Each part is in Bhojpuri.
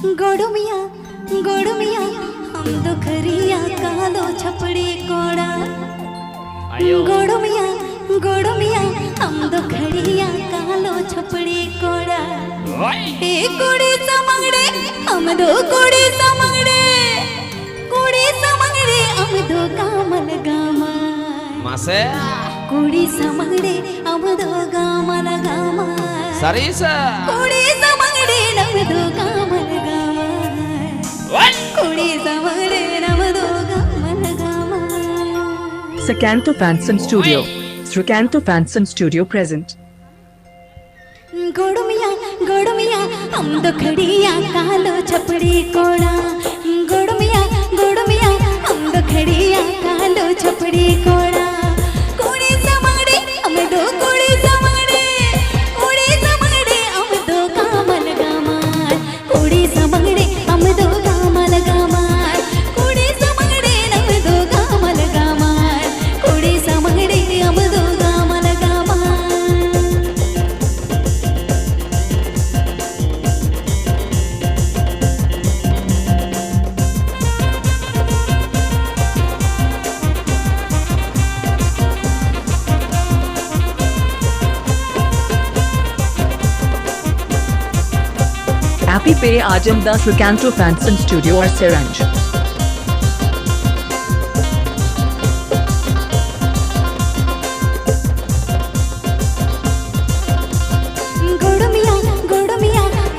गोड़ुमिया गोड़ुमिया हम तो खरिया कालो छपड़ी कोड़ा गोड़ुमिया गोड़ुमिया हम तो खरिया कालो छपड़ी कोड़ा ए कुड़ी समंगड़े हम दो कुड़ी समंगड़े हम दो गामल गामा मासे कुड़ी समंगड़े हम दो गामल गामा सरीसा कुड़ी समंगड़े हम दो गामल गामा कुड़ी समंगड़े हम दो गामल गामा Sakanto Fanson Studio. Srikanto Fanson Studio present. गोड़ुमिया हम दो खड़िया कालो छपड़ी कोड़ा गोड़ुमिया हम दो खड़िया कालो छपड़ी कोड़ा कुड़ी समंगड़े हम दो कुड़ी समंगड़े हम दो कामल गामार कुड़ी समंगड़े हम दो कामल गामार कुड़ी समंगड़े हम दो कामल गामार कुड़ी समंगड़े हम दो कामल गामार Happy Pay Ajam the Srikanto Fanson Studio or Seranj. गोड़ुमिया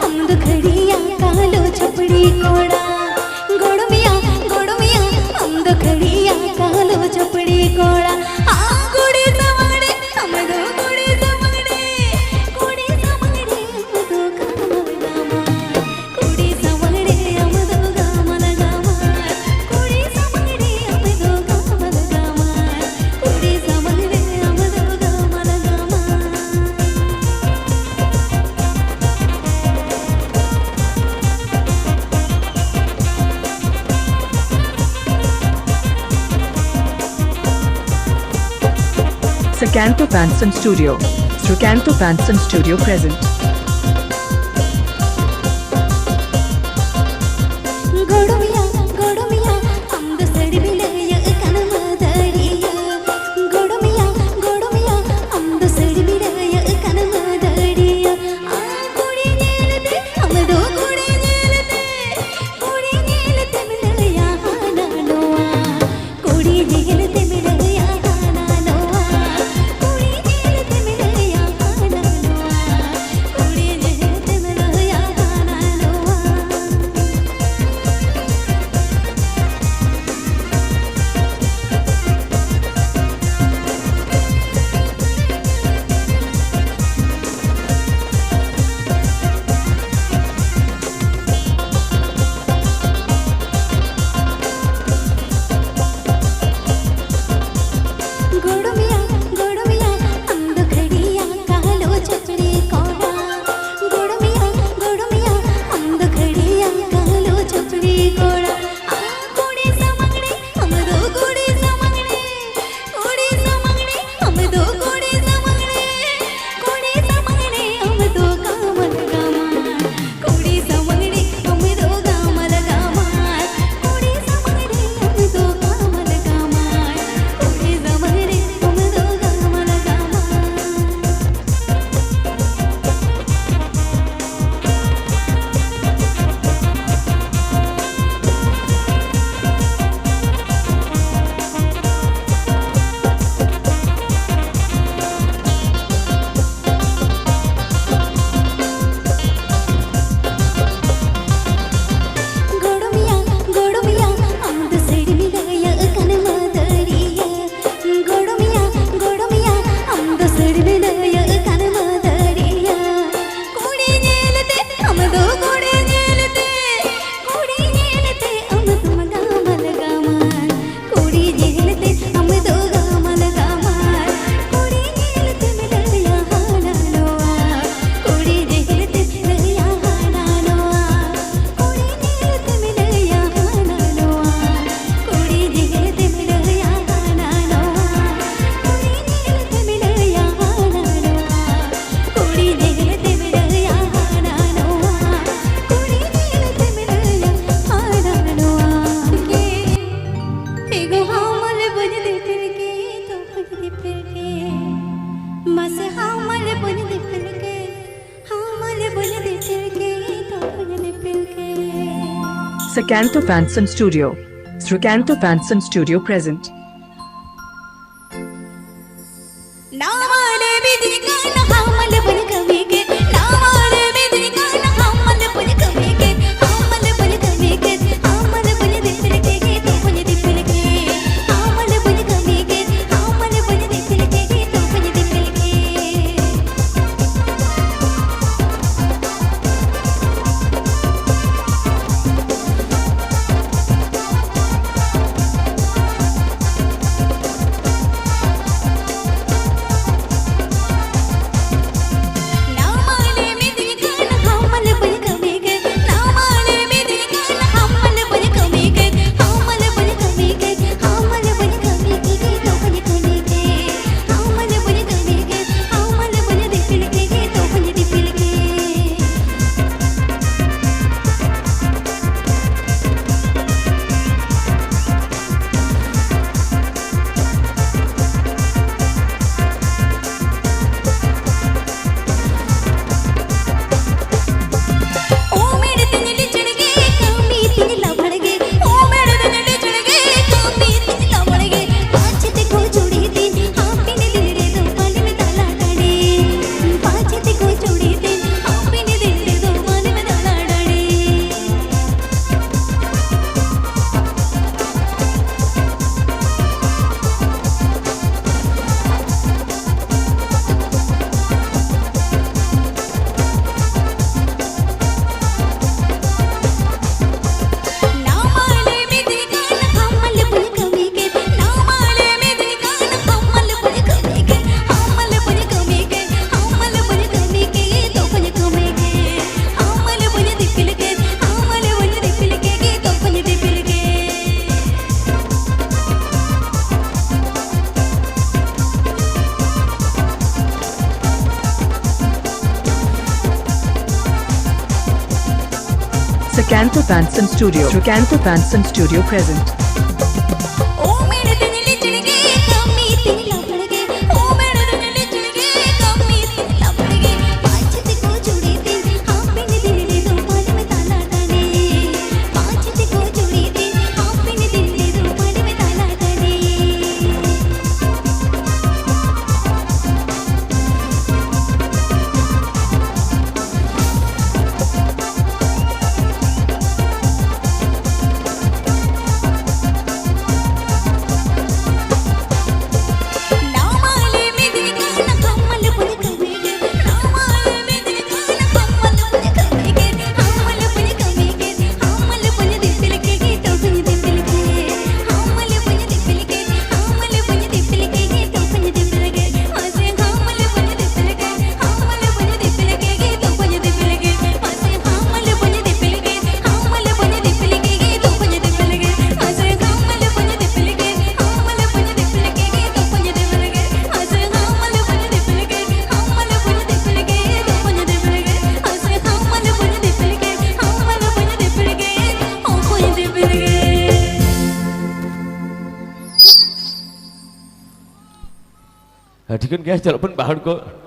हम दो खड़िया कालो छपड़ी कोड़ा गोड़ुमिया हम दो खड़िया कालो छपड़ी कोड़ा कुड़ी समंगड़े हम दो कुड़ी समंगड़े हम दो कामल गामार कुड़ी समंगड़े हम दो कामल गामार कुड़ी समंगड़े हम दो कामल गामार कुड़ी समंगड़े हम दो कामल गामार Sakanto Fanson Studio. Srikanto Fanson Studio present. गोड़ुमिया हम दो सड़ी बिलय कनम दरिया गोड़ुमिया हम दो सड़ी बिलय कनम दरिया कुड़ी नीलते हम दो कुड़ी नीलते मिलया हाना नोआ कुड़ी नीलते मिलया हाना नोआ कुड़ी नीलते मिलया हाना नोआ Sakanto Fanson Studio. Srikanto Fanson Studio present. नावाले बिजली गाना हमल बन कमी के नावाले बिजली गाना हमल बन कमी के हमल बन कमी के हमल बन दिल के तो बन दिल के हमल बन कमी के हमल बन दिल के तो बन दिल के नावाले बिजली गाना हमल बन कमी के नावाले बिजली गाना हमल बन कमी के हमल बन कमी के हमल बन कमी के तो बन कमी के हमल बन कमी के हमल बन दिल के तो बन दिल के ओ मेरे दिल ले चढ़ गए कामी तिन लवड़ गए ओ मेरे दिल ले चढ़ गए कामी तिन लवड़ गए पाँच ते को जोड़ी दिन हाँ पिने दिल रे दो पानी में ताला डाले पाँच ते को जोड़ी दिन हाँ पिने दिल रे दो पानी में ताला डाले नावाले बिजली गाना हमल बन कमी के नावाले बिजली गाना हमल बन कमी के हमल बन कमी के हमल बन कमी के तो बन कमी के हमल बन दिल के हमल बन दिल के तो बन दिल के Sakanto Fanson Studio. Srikanto Fanson Studio present. ओ मेरे दिल ले चढ़ गए कामी तिन लवड़ गए ओ मेरे दिल ले चढ़ गए कामी तिन लवड़ गए पाँच ते को जोड़ी दिन हाँ पिने दिल रे दो पानी में ताला डाले पाँच ते को जोड़ी दिन हाँ पिने दिल रे दो पानी में ताला डाले नावाले बिजली गाना हमल बन कमी के नावाले बिजली गाना हमल बन कमी के हमल बन कमी के हमल बन दिल के तो बन दिल के हमल बन दिल के हमल बन दिल के तो बन दिल के हंसे हमल बन दिल के हमल बन दिल के तो बन दिल के हंसे हमल बन दिल के हमल बन दिल के तो बन दिल के हंसे हमल बन दिल के हमल बन दिल के तो बन दिल के हंसे हमल बन दिल के हमल बन दिल के तो बन दिल के Adik kan guys, jalan pun bahar kok.